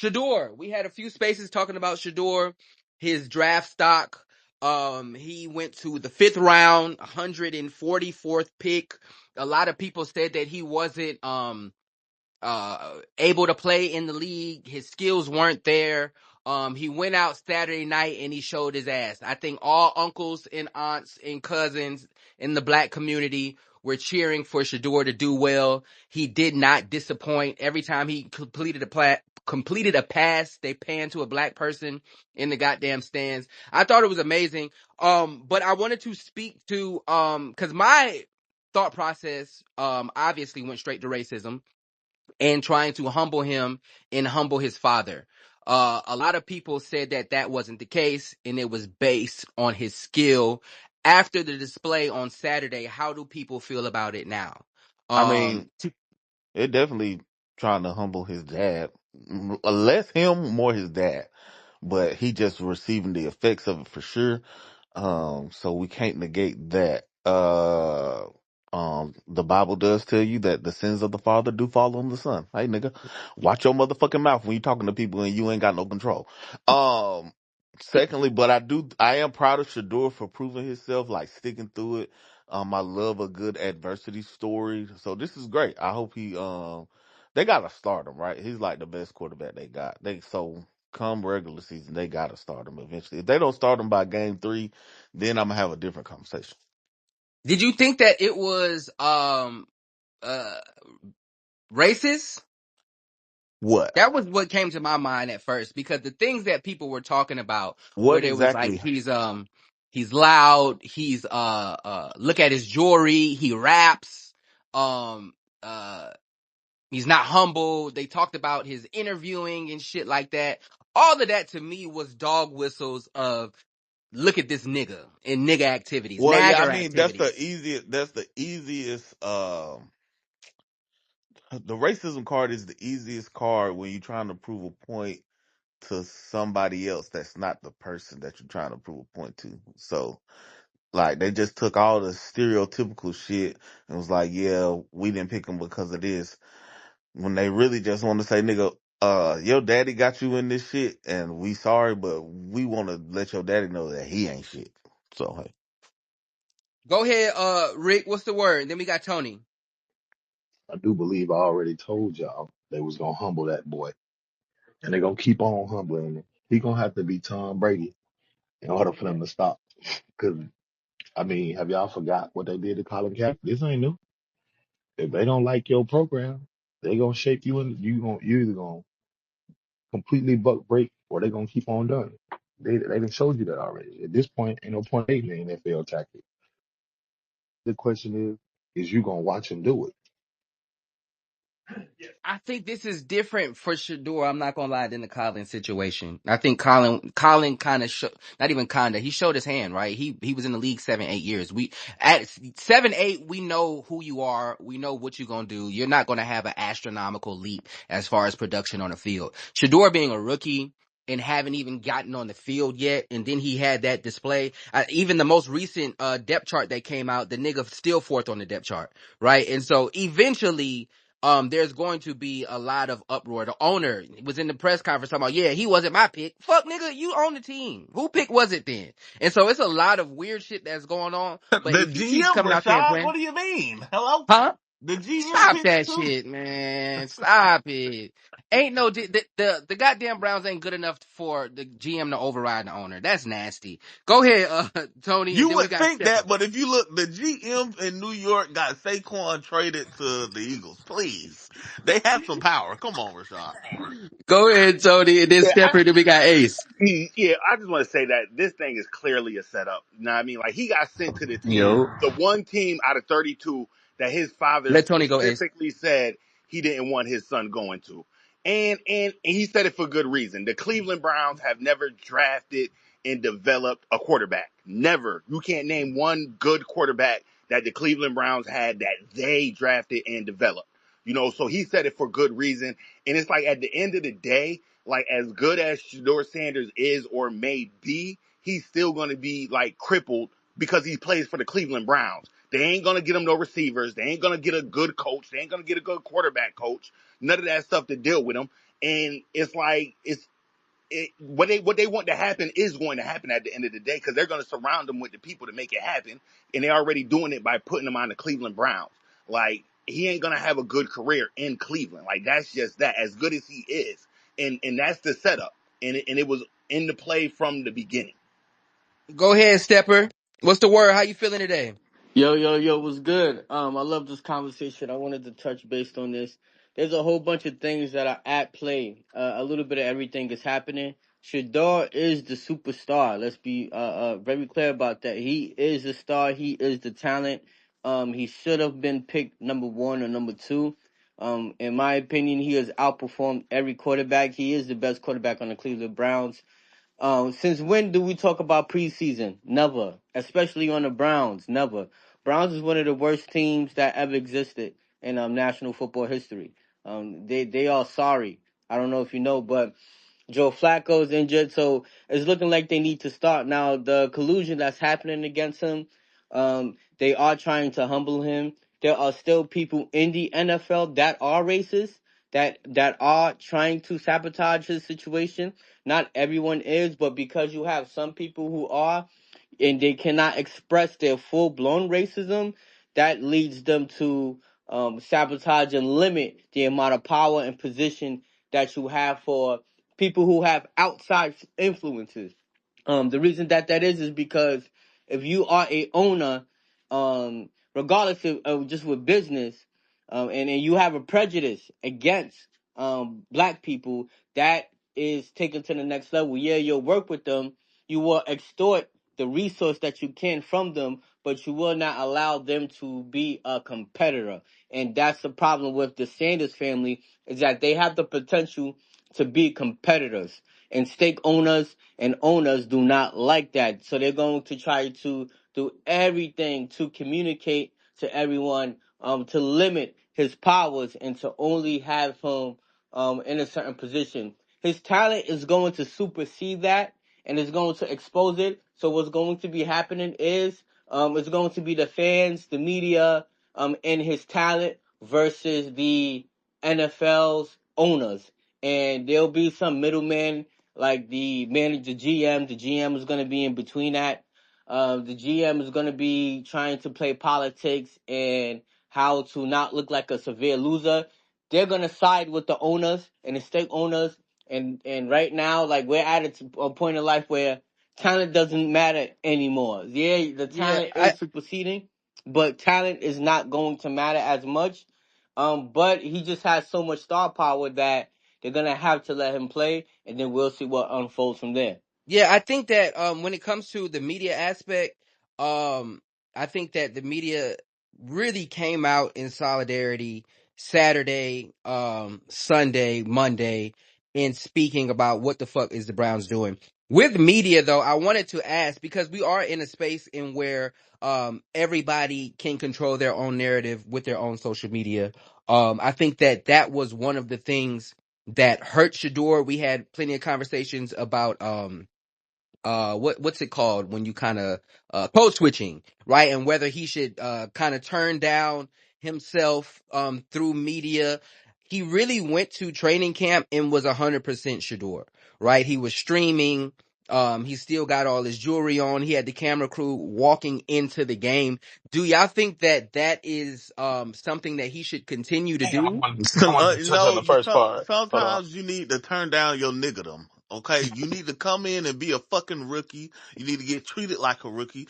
Shadeur. We had a few spaces talking about Shadeur, his draft stock. He went to the 5th round, 144th pick. A lot of people said that he wasn't able to play in the league. His skills weren't there. He went out Saturday night and he showed his ass. I think all uncles and aunts and cousins in the black community were cheering for Shadeur to do well. He did not disappoint. Every time he completed a pass, they panned to a black person in the goddamn stands. I thought it was amazing. But I wanted to speak to because my thought process obviously went straight to racism and trying to humble him and humble his father. A lot of people said that that wasn't the case, and it was based on his skill. After the display on Saturday, how do people feel about it now? I mean, Um, it definitely trying to humble his dad. Less him, more his dad. But he just receiving the effects of it for sure. So we can't negate that. The Bible does tell you that the sins of the father do fall on the son. Hey, nigga, watch your motherfucking mouth when you talking to people and you ain't got no control. Um, Secondly, but I am proud of Shador for proving himself, like sticking through it. I love a good adversity story. So this is great. I hope they gotta start him, right? He's like the best quarterback they got. So come regular season, they gotta start him eventually. If they don't start him by game 3, then I'm gonna have a different conversation. did you think that it was uh racist? What? That was what came to my mind at first, because the things that people were talking about, where What it was like exactly? he's loud, he's look at his jewelry, he raps, um uh he's not humble. They talked about his interviewing and shit like that. All of that to me was dog whistles of look at this nigga and nigga activities, Well, yeah, I nagger mean that's the activities. easiest. That's the easiest. The racism card is the easiest card when you're trying to prove a point to somebody else that's not the person that you're trying to prove a point to. So, like, they just took all the stereotypical shit and was like, yeah, we didn't pick him because of this. When they really just want to say, nigga, your daddy got you in this shit and we sorry, but we want to let your daddy know that he ain't shit. So, hey. Go ahead, Rick, what's the word? Then we got Tony. I do believe I already told y'all they was gonna humble that boy, and they're gonna keep on humbling him. He gonna have to be Tom Brady in order for them to stop. Cause I mean, have y'all forgot what they did to Colin Kaepernick? This ain't new. If they don't like your program, they gonna shape you and you either gonna completely buck break or they gonna keep on doing it. They done showed you that already. At this point, ain't no point in the NFL tactic. The question is you gonna watch him do it? I think this is different for Shador. I'm not gonna lie, than the Colin situation. I think Colin kind of not even kinda. He showed his hand, right? He was in the league 7-8 years. We at 7-8, we know who you are. We know what you're gonna do. You're not gonna have an astronomical leap as far as production on the field. Shador being a rookie and haven't even gotten on the field yet, and then he had that display. Even the most recent depth chart that came out, the nigga still 4th on the depth chart, right? And so eventually there's going to be a lot of uproar. The owner was in the press conference talking about, yeah, he wasn't my pick. Fuck, nigga, you own the team. Who pick was it then? And so it's a lot of weird shit that's going on. But The if he keeps GM, coming out there and Rashad, what playing, do you mean? Hello? huh? The GM Stop picks that too. shit, man. Stop it. Ain't no the goddamn Browns ain't good enough for the GM to override the owner. That's nasty. Go ahead, Tony, and You then we would got think Stefan. that, but if you look, the GM in New York got Saquon traded to the Eagles. Please. They have some power. Come on, Rashad. Go ahead, Tony, and then Yeah, Stefan, then we got Ace. yeah. I just want to say that this thing is clearly a setup. You know what I mean? Like he got sent to the team, Yo, the one team out of 32 that his father Let Tony go, Ace. specifically said he didn't want his son going to, and he said it for good reason. The Cleveland Browns have never drafted and developed a quarterback. Never. You can't name one good quarterback that the Cleveland Browns had that they drafted and developed. You know, so he said it for good reason. And it's like at the end of the day, like as good as Shadeur Sanders is or may be, he's still going to be like crippled because he plays for the Cleveland Browns. They ain't going to get him no receivers. They ain't going to get a good coach. They ain't going to get a good quarterback coach. None of that stuff to deal with him. And it's like what they want to happen is going to happen at the end of the day because they're going to surround them with the people to make it happen, and they're already doing it by putting him on the Cleveland Browns. Like he ain't gonna have a good career in Cleveland. Like that's just that. As good as he is, and that's the setup, and it was in the play from the beginning. Go ahead, Stepper. What's the word? How you feeling today? Yo, yo, yo, what's good? I love this conversation. I wanted to touch based on this. There's a whole bunch of things that are at play. A little bit of everything is happening. Shadeur is the superstar. Let's be very clear about that. He is the star. He is the talent. He should have been picked number one or number two. In my opinion, he has outperformed every quarterback. He is the best quarterback on the Cleveland Browns. Since when do we talk about preseason? Never. Especially on the Browns. Never. Browns is one of the worst teams that ever existed in national football history. They are sorry. I don't know if you know, but Joe Flacco's injured, so it's looking like they need to start. Now, the collusion that's happening against him, they are trying to humble him. There are still people in the NFL that are racist, that are trying to sabotage his situation. Not everyone is, but because you have some people who are, and they cannot express their full-blown racism, that leads them to sabotage and limit the amount of power and position that you have for people who have outside influences. The reason that is because if you are a owner, regardless of just with business, and you have a prejudice against black people, that is taken to the next level. Yeah, you'll work with them, you will extort the resource that you can from them, but you will not allow them to be a competitor. And that's the problem with the Sanders family, is that they have the potential to be competitors. And stake owners and owners do not like that. So they're going to try to do everything to communicate to everyone, to limit his powers and to only have him in a certain position. His talent is going to supersede that and is going to expose it. So what's going to be happening is it's going to be the fans, the media, and his talent versus the NFL's owners. And there'll be some middleman like the manager, GM. The GM is going to be in between that. The GM is going to be trying to play politics and how to not look like a severe loser. They're going to side with the owners and the stake owners. And right now, like we're at a point in life where talent doesn't matter anymore. Yeah, the Yeah, talent is superseding, but talent is not going to matter as much. But he just has so much star power that they're gonna have to let him play, and then we'll see what unfolds from there. Yeah, I think that when it comes to the media aspect, um, I think that the media really came out in solidarity Saturday, Sunday, Monday, in speaking about what the fuck is the Browns doing. With media, though, I wanted to ask because we are in a space in where everybody can control their own narrative with their own social media. I think that that was one of the things that hurt Shador. We had plenty of conversations about what's it called when you kind of code switching, right? And whether he should kind of turn down himself through media. He really went to training camp and was 100% Shador, right? He was streaming. He still got all his jewelry on. He had the camera crew walking into the game. Do y'all think that that is something that he should continue to Hang on, do? I wanted to touch on No, the first part. Hold on. sometimes you need to turn down your niggerdom. Okay, you need to come in and be a fucking rookie. You need to get treated like a rookie.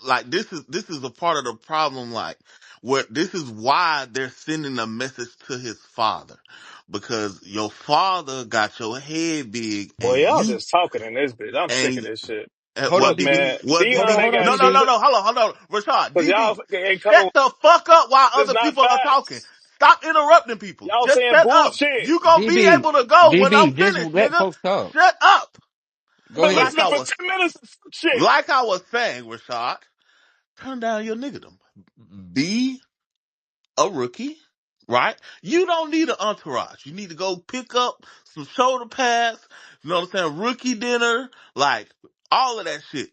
Like this is a part of the problem. Like where this is why they're sending a message to his father, because your father got your head big Boy, y'all just talking in this bitch. I'm sick of and this shit. Hold well, on, did he? DB. Man, Well, did Hold on, Dion he? ain't hold on, got No, no, shit. no, DB. no. Hold on, Rashad. Cause y'all DB, fucking ain't shut coming. the fuck up while It's other not people are talking. facts. Stop interrupting people. Y'all Just saying shut up. bullshit. You gonna be DB, able to go when I'm DB, just finished, let nigga. folks talk. Shut up. Go Been ahead. Like listening I for was, 10 minutes of some shit. like I was saying, Rashad, turn down your niggerdom. Be a rookie, right? You don't need an entourage. You need to go pick up some shoulder pads. You know what I'm saying? Rookie dinner, like all of that shit.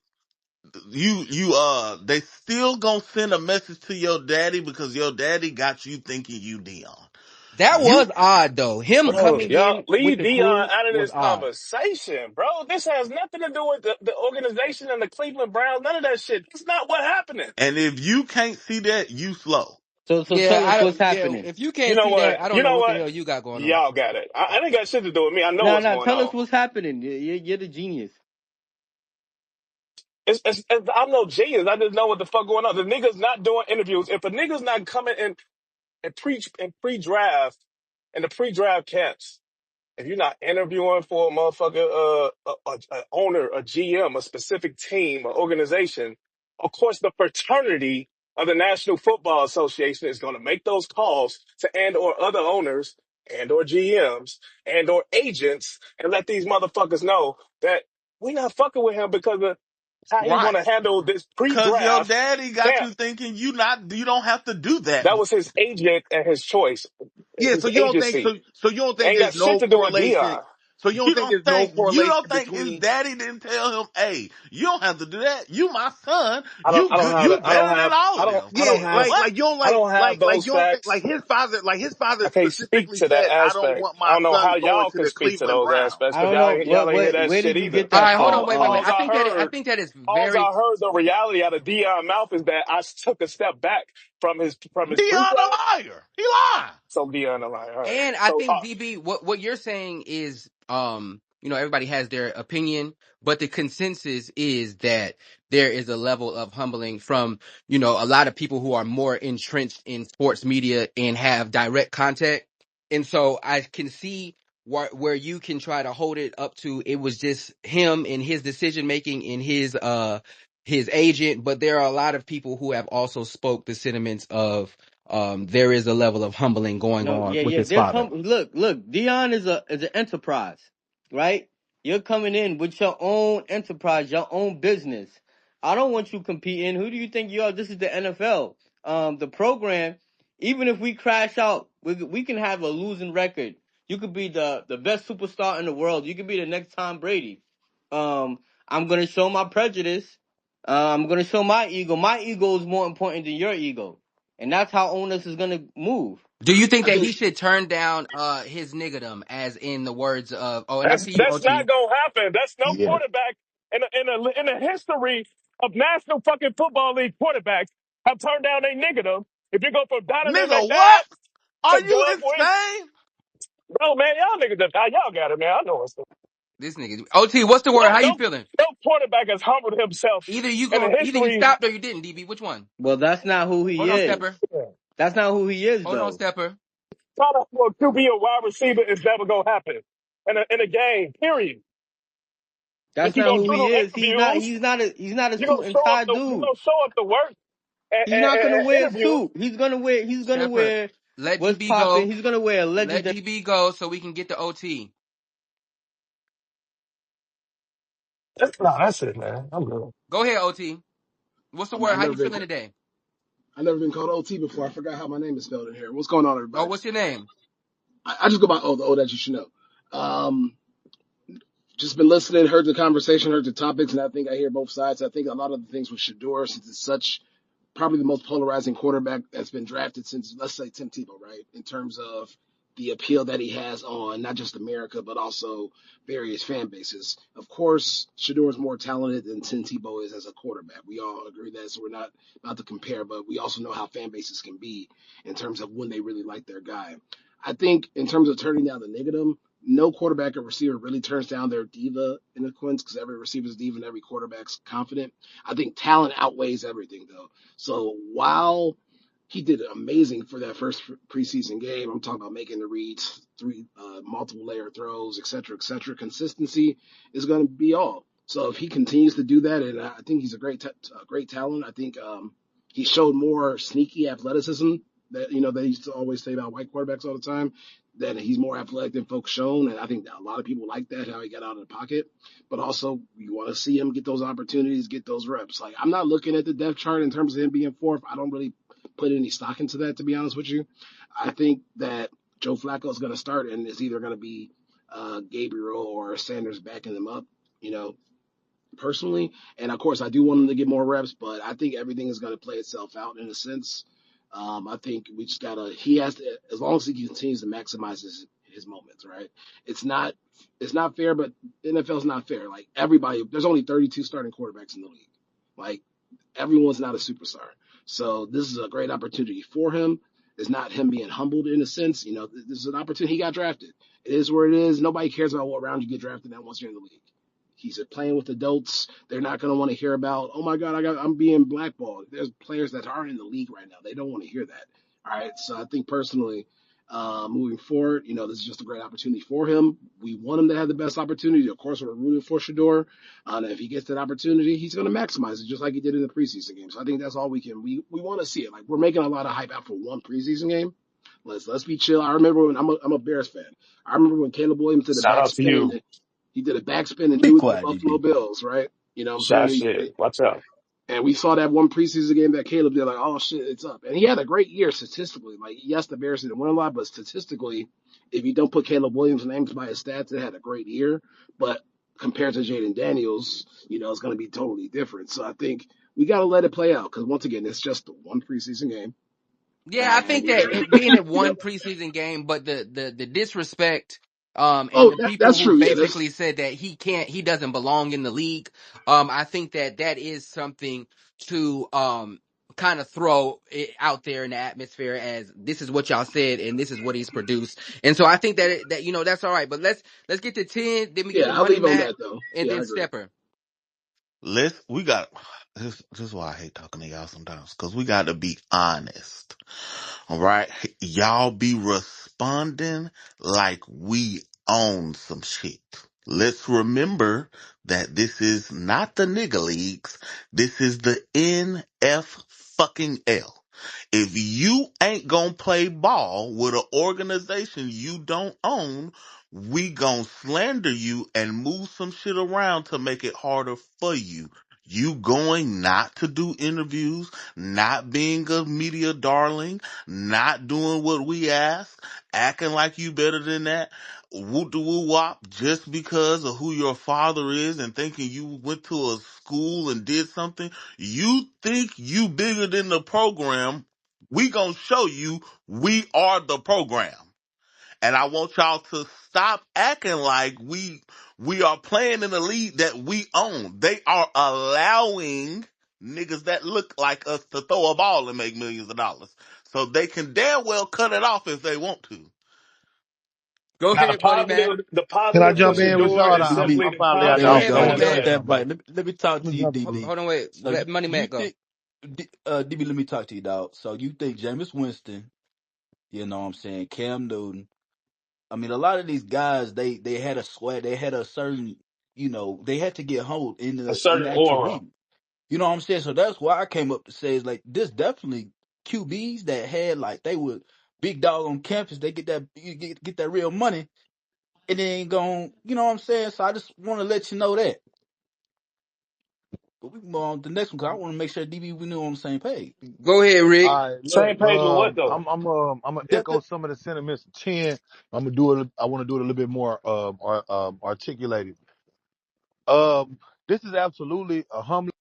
They still gonna send a message to your daddy because your daddy got you thinking you Dion. That You was odd though. Him Bro, coming y'all in with leave the Deion crew out of was this odd. conversation, bro. This has nothing to do with the organization and the Cleveland Browns. None of that shit. That's not what happening. and if you can't see that, you slow. So Yeah, tell us what's yeah. happening. If you You can't know see what? that, I don't You know know what the what? hell you got going on. Y'all got it. I ain't got shit to do with me. I know No, what's no, going tell us on. what's happening. You're the genius. I'm no genius. I just know what the fuck going on. The niggas not doing interviews. If a nigga's not coming in and pre-draft in the pre-draft camps, if you're not interviewing for a motherfucker, a owner, a GM, a specific team, or organization, of course the fraternity of the National Football Association is going to make those calls to and or other owners and or GMs and or agents and let these motherfuckers know that we not fucking with him because of how he want Right. to handle this Cause your pre-draft daddy got camp. you thinking you don't have to do that. That was his agent and his choice, Yeah, his so you don't think agency. so you don't think Ain't got there's shit no to do with correlation. Dion. So you don't think there's no You don't correlation think his Mm. daddy didn't tell him, "Hey, you don't have to do that. You my son. I You don't good. have You I don't better than have all I of don't them." I Yeah, don't have like what? you don't I don't have like those you don't think facts. like his father I can't speak specifically to that said, "I don't aspect. want I my don't know son how going y'all to can the speak to Cleveland those Browns." aspects I because don't know y'all ain't hear what that where shit did you either. get All that right, hold from? on, wait. Alls I think that is very. I heard the reality out of Dion's mouth is that I took a step back from his Dion a pre-draft. liar. He lying. So Dion a lie. All right. And I So think DB, what you're saying is, everybody has their opinion, but the consensus is that there is a level of humbling from, a lot of people who are more entrenched in sports media and have direct contact. And so I can see where you can try to hold it up to, it was just him and his decision making and his agent, but there are a lot of people who have also spoke the sentiments of, there is a level of humbling going No, on yeah, with yeah. his There's father. look. Dion is an enterprise, right? You're coming in with your own enterprise, your own business. I don't want you competing. Who do you think you are? This is the NFL. The program. Even if we crash out, we can have a losing record. You could be the best superstar in the world. You could be the next Tom Brady. I'm gonna show my prejudice. I'm gonna show my ego. My ego is more important than your ego, and that's how owners is gonna move. Do you think I that think he should turn down his niggadom, as in the words of? Oh, and that's to you, that's not OT. gonna happen. That's no Yeah. quarterback in the history of National fucking Football League quarterbacks have turned down a nigga. If you go from Donovan Nigga, McNabb what? Are to you Doug Williams, insane? bro, man, y'all niggas, y'all got it, man. I know it's This nigga, OT. What's the word? How you feeling? no quarterback has humbled himself in the Either you history. stopped or you didn't. DB, which one? Well, that's not who he Hold on, is. Stepper. That's not who he is, Hold on, though. Stepper. Trying to for QB or wide receiver is never gonna happen in a game. Period. If That's you not gonna who do he the is. interviews, He's not a you suit gonna and show up tie dude. the work He's not gonna and wear a interview. suit. He's gonna Stepper. wear Let what's DB popping. go. He's gonna wear a Let legendary. DB go so we can get the OT. That's it, man. I'm good. Go ahead, OT. What's the I mean, word? How you feeling today? I've never been called OT before. I forgot how my name is spelled in here. What's going on, Oh, everybody? what's your name? I just go by the O that you should know. Um, just been listening, heard the conversation, heard the topics, and I think I hear both sides. I think a lot of the things with Shadeur, since it's such probably the most polarizing quarterback that's been drafted since, let's say, Tim Tebow, right? In terms of the appeal that he has on not just America, but also various fan bases. Of course, Shador is more talented than Tim Tebow is as a quarterback. We all agree that, so we're not about to compare, but we also know how fan bases can be in terms of when they really like their guy. I think in terms of turning down the negative, no quarterback or receiver really turns down their diva in a quince because every receiver's diva and every quarterback's confident. I think talent outweighs everything, though. So while he did amazing for that first preseason game, I'm talking about making the reads, three multiple layer throws, et cetera, et cetera. Consistency is going to be all. So if he continues to do that, and I think he's a great talent. I think he showed more sneaky athleticism that they used to always say about white quarterbacks all the time. That he's more athletic than folks shown, and I think that a lot of people like that how he got out of the pocket. But also, you want to see him get those opportunities, get those reps. Like, I'm not looking at the depth chart in terms of him being fourth. I don't really put any stock into that, to be honest with you. I think that Joe Flacco is going to start, and it's either going to be Gabriel or Sanders backing them up, personally. And of course, I do want him to get more reps, but I think everything is going to play itself out in a sense. I think we just gotta. He has to, as long as he continues to maximize his moments. Right? It's not it's not fair, but the NFL's not fair. Like everybody, there's only 32 starting quarterbacks in the league. Like everyone's not a superstar. So this is a great opportunity for him. It's not him being humbled in a sense. You know, this is an opportunity. He got drafted. It is where it is. Nobody cares about what round you get drafted at once you're in the league. He's playing with adults. They're not going to want to hear about, oh my God, I'm being blackballed. There's players that aren't in the league right now. They don't want to hear that. All right. So I think personally, moving forward, you know, this is just a great opportunity for him. We want him to have the best opportunity. Of course, we're rooting for Shador. And if he gets that opportunity, he's going to maximize it just like he did in the preseason game. So I think that's all we want to see it. Like we're making a lot of hype out for one preseason game. Let's be chill. I remember when I'm a Bears fan. I remember when Caleb Williams did a Shout out to backspin you. and he did a backspin and Be threw it to the quiet, Buffalo DB. Bills, right? You know what I'm Shout saying? shit. Watch out. And we saw that one preseason game that Caleb did, like, oh shit, it's up. And he had a great year statistically. Like, yes, the Bears didn't win a lot, but statistically, if you don't put Caleb Williams' names by his stats, it had a great year. But compared to Jaden Daniels, you know, it's going to be totally different. So I think we got to let it play out because once again, it's just one preseason game. Yeah, I And think that it being in yep. one preseason game, but the disrespect, and Oh, the people that's who true. Yeah, that's basically said that he doesn't belong in the league, I think that that is something to, kind of throw it out there in the atmosphere as this is what y'all said and this is what he's produced. And so I think that, that, you know, that's all right, but let's get to 10, then we get yeah. to I'll Money leave on Matt that though. and Yeah, I then agree. Stepper. We got this is why I hate talking to y'all sometimes, because we got to be honest. All right, y'all be responding like we own some shit. Let's remember that this is not the nigga leagues. This is the NF fucking L. If you ain't gonna play ball with an organization you don't own, we gonna slander you and move some shit around to make it harder for you. You going not to do interviews, not being a media darling, not doing what we ask, acting like you better than that, woo de woo wop, just because of who your father is and thinking you went to a school and did something. You think you bigger than the program. We gonna show you we are the program. And I want y'all to stop acting like we are playing in a league that we own. They are allowing niggas that look like us to throw a ball and make millions of dollars. So they can damn well cut it off if they want to. Go Now ahead, Money Matt. the Can I positive for jump in with Shador y'all? is DB, simply I'm the finally out there the Go you office. ahead, I go. Money want to Let, Matt. say that, something. right. Let me talk to Let me you, jump in. DB. Hold on, wait. So, Let Money so Matt you go. think, DB, let me talk to you, dog. So you think Jameis Winston, you know what I'm saying, Cam Newton, I mean, a lot of these guys, they had a sweat, they had a certain, they had to get hold a in certain the actual aura. league. You know what I'm saying? So that's why I came up to say is like this definitely QBs that had like they were big dog on campus. They get that get that real money, and they ain't going. You know what I'm saying? So I just want to let you know that. But we can go on to the next one because I want to make sure DB we knew on the same page. Go ahead, Rick. All right, look, Same page with what though? I'm gonna That, echo that, some of the sentiments of Chin. I'm gonna do it. I want to do it a little bit more articulated. This is absolutely a humbling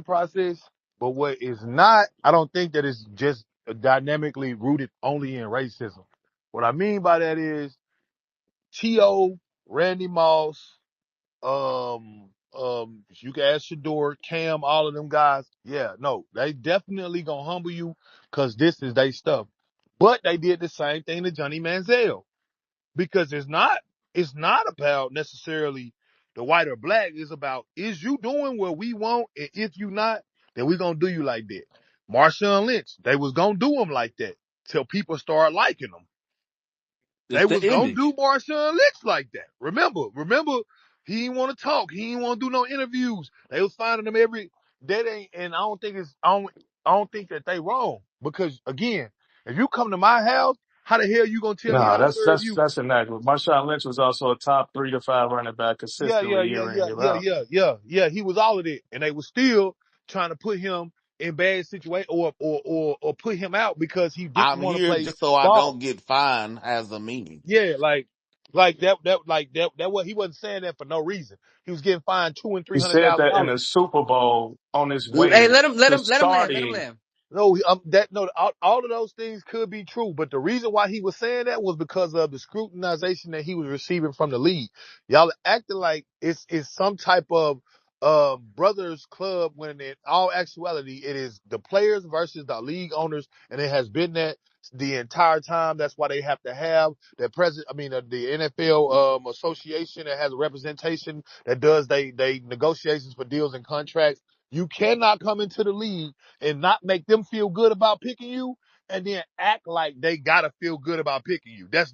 process, but what is not, I don't think that it's just dynamically rooted only in racism. What I mean by that is T.O., Randy Moss, you can ask Shador, Cam, all of them guys. Yeah, no, they definitely gonna humble you because this is their stuff. But they did the same thing to Johnny Manziel because it's not about necessarily the white or black. It's about is you doing what we want, and if you not, then we gonna do you like that. Marshawn Lynch, they was gonna do him like that till people start liking them. it's They the was gonna image. do Marshawn Lynch like that. Remember, he didn't want to talk. He didn't want to do no interviews. They was finding him every that ain't, and I don't think that they wrong because again, if you come to my house, how the hell you gonna tell me how Nah, to that's serve that's you? that's inaccurate. Marshawn Lynch was also a top 3 to 5 running back Yeah, yeah, consistently yeah, year in, yeah, year yeah, out. yeah, yeah, yeah. He was all of that, and they was still trying to put him in bad situation or put him out because he didn't I'm want to here play just so I ball. don't get fined has a meaning. Yeah, like that. What he wasn't saying that for no reason. He was getting fined two and three He hundred said thousand that in dollars. the Super Bowl on his Hey, way let him to let him land. Let him starting land. No, all of those things could be true, but the reason why he was saying that was because of the scrutinization that he was receiving from the league. Y'all acting like it's some type of brothers club when in all actuality it is the players versus the league owners, and it has been that the entire time. That's why they have to have the president. I mean, the NFL association that has a representation that does they negotiations for deals and contracts. You cannot come into the league and not make them feel good about picking you and then act like they gotta feel good about picking you. That's